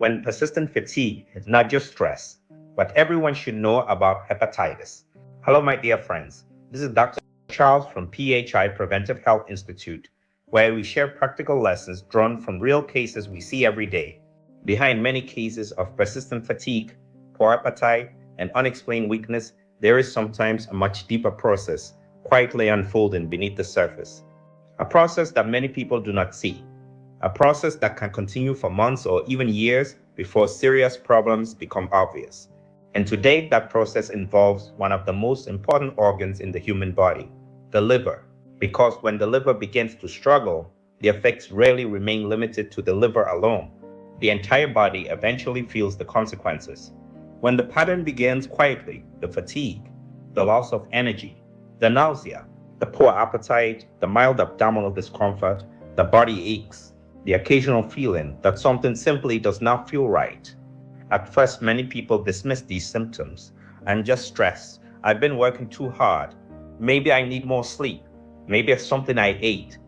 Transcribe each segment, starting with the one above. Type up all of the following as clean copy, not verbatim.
when persistent fatigue is not just stress, but everyone should know about hepatitis. Hello, my dear friends. This is Dr. Charles from PHI Preventive Health Institute, where we share practical lessons drawn from real cases we see every day. Behind many cases of persistent fatigue, poor appetite, and unexplained weakness, there is sometimes a much deeper process quietly unfolding beneath the surface. A process that many people do not see. A process that can continue for months or even years before serious problems become obvious. And today, that process involves one of the most important organs in the human body, the liver. Because when the liver begins to struggle, the effects rarely remain limited to the liver alone. The entire body eventually feels the consequences. When the pattern begins quietly, the fatigue, the loss of energy, the nausea, the poor appetite, the mild abdominal discomfort, the body aches, the occasional feeling that something simply does not feel right. At first, many people dismiss these symptoms. I'm just stressed. I've been working too hard. Maybe I need more sleep. Maybe it's something I ate.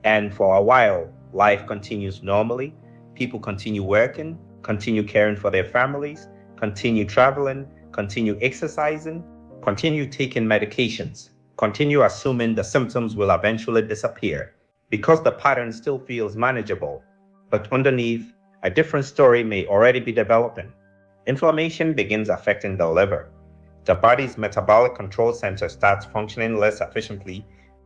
And for a while, life continues normally. People continue working, continue caring for their families, continue traveling, continue exercising, continue taking medications, continue assuming the symptoms will eventually disappear because the pattern still feels manageable. But underneath, a different story may already be developing. Inflammation begins affecting the liver. The body's metabolic control center starts functioning less efficiently.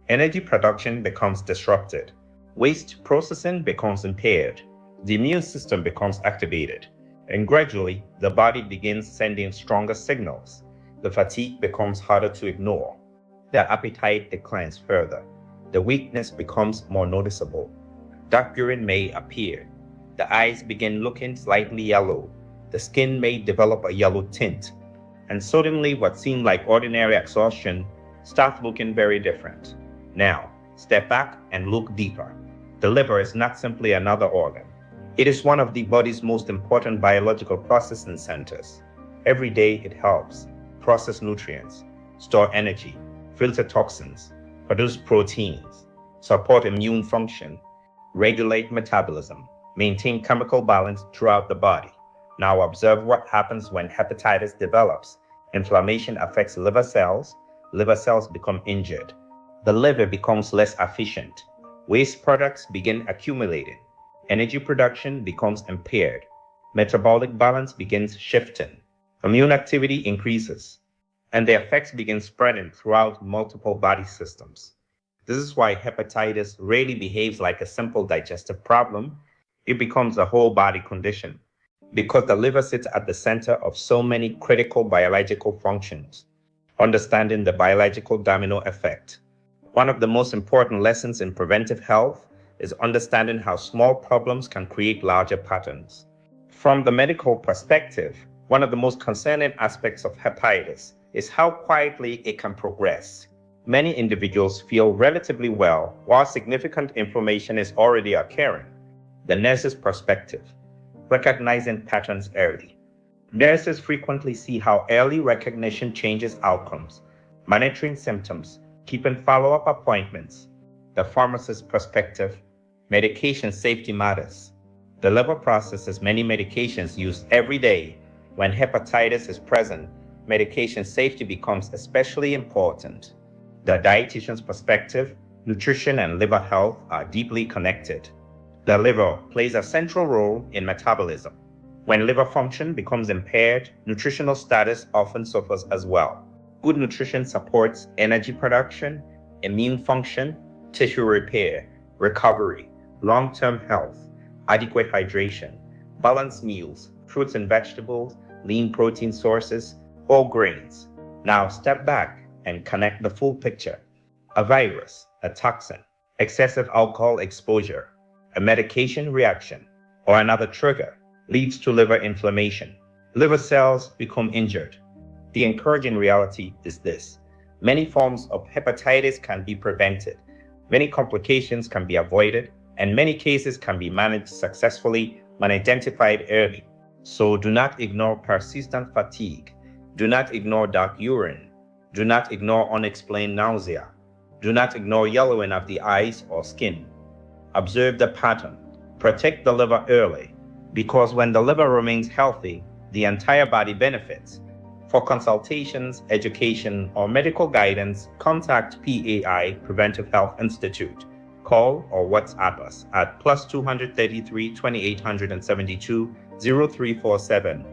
Energy production becomes disrupted. Waste processing becomes impaired. The immune system becomes activated. And gradually, the body begins sending stronger signals. The fatigue becomes harder to ignore. The appetite declines further. The weakness becomes more noticeable. Dark urine may appear. The eyes begin looking slightly yellow. The skin may develop a yellow tint. And suddenly, what seemed like ordinary exhaustion starts looking very different. Now, step back and look deeper. The liver is not simply another organ. It is one of the body's most important biological processing centers. Every day, it helps process nutrients, store energy, filter toxins, produce proteins, support immune function, regulate metabolism, maintain chemical balance throughout the body. Now observe what happens when hepatitis develops. Inflammation affects liver cells become injured. The liver becomes less efficient. Waste products begin accumulating. Energy production becomes impaired. Metabolic balance begins shifting. Immune activity increases and the effects begin spreading throughout multiple body systems. This is why hepatitis rarely behaves like a simple digestive problem. It becomes a whole body condition because the liver sits at the center of so many critical biological functions. Understanding the biological domino effect. One of the most important lessons in preventive health is understanding how small problems can create larger patterns. From the medical perspective, one of the most concerning aspects of hepatitis is how quietly it can progress. Many individuals feel relatively well while significant inflammation is already occurring. The nurse's perspective, recognizing patterns early. Nurses frequently see how early recognition changes outcomes, monitoring symptoms, keeping follow-up appointments. The pharmacist's perspective, medication safety matters. The liver processes many medications used every day. When hepatitis is present, medication safety becomes especially important. The dietitian's perspective, nutrition and liver health are deeply connected. The liver plays a central role in metabolism. When liver function becomes impaired, nutritional status often suffers as well. Good nutrition supports energy production, immune function, tissue repair, recovery, long-term health, adequate hydration, balanced meals, fruits and vegetables, lean protein sources, whole grains. Now step back and connect the full picture. A virus, a toxin, excessive alcohol exposure, a medication reaction, or another trigger leads to liver inflammation. Liver cells become injured. The encouraging reality is this. Many forms of hepatitis can be prevented. Many complications can be avoided, and many cases can be managed successfully when identified early. So do not ignore persistent fatigue. Do not ignore dark urine. Do not ignore unexplained nausea. Do not ignore yellowing of the eyes or skin. Observe the pattern. Protect the liver early. because when the liver remains healthy, the entire body benefits. For consultations, education, or medical guidance, contact PHI Preventive Health Institute. Call or WhatsApp us at +233 2872 0347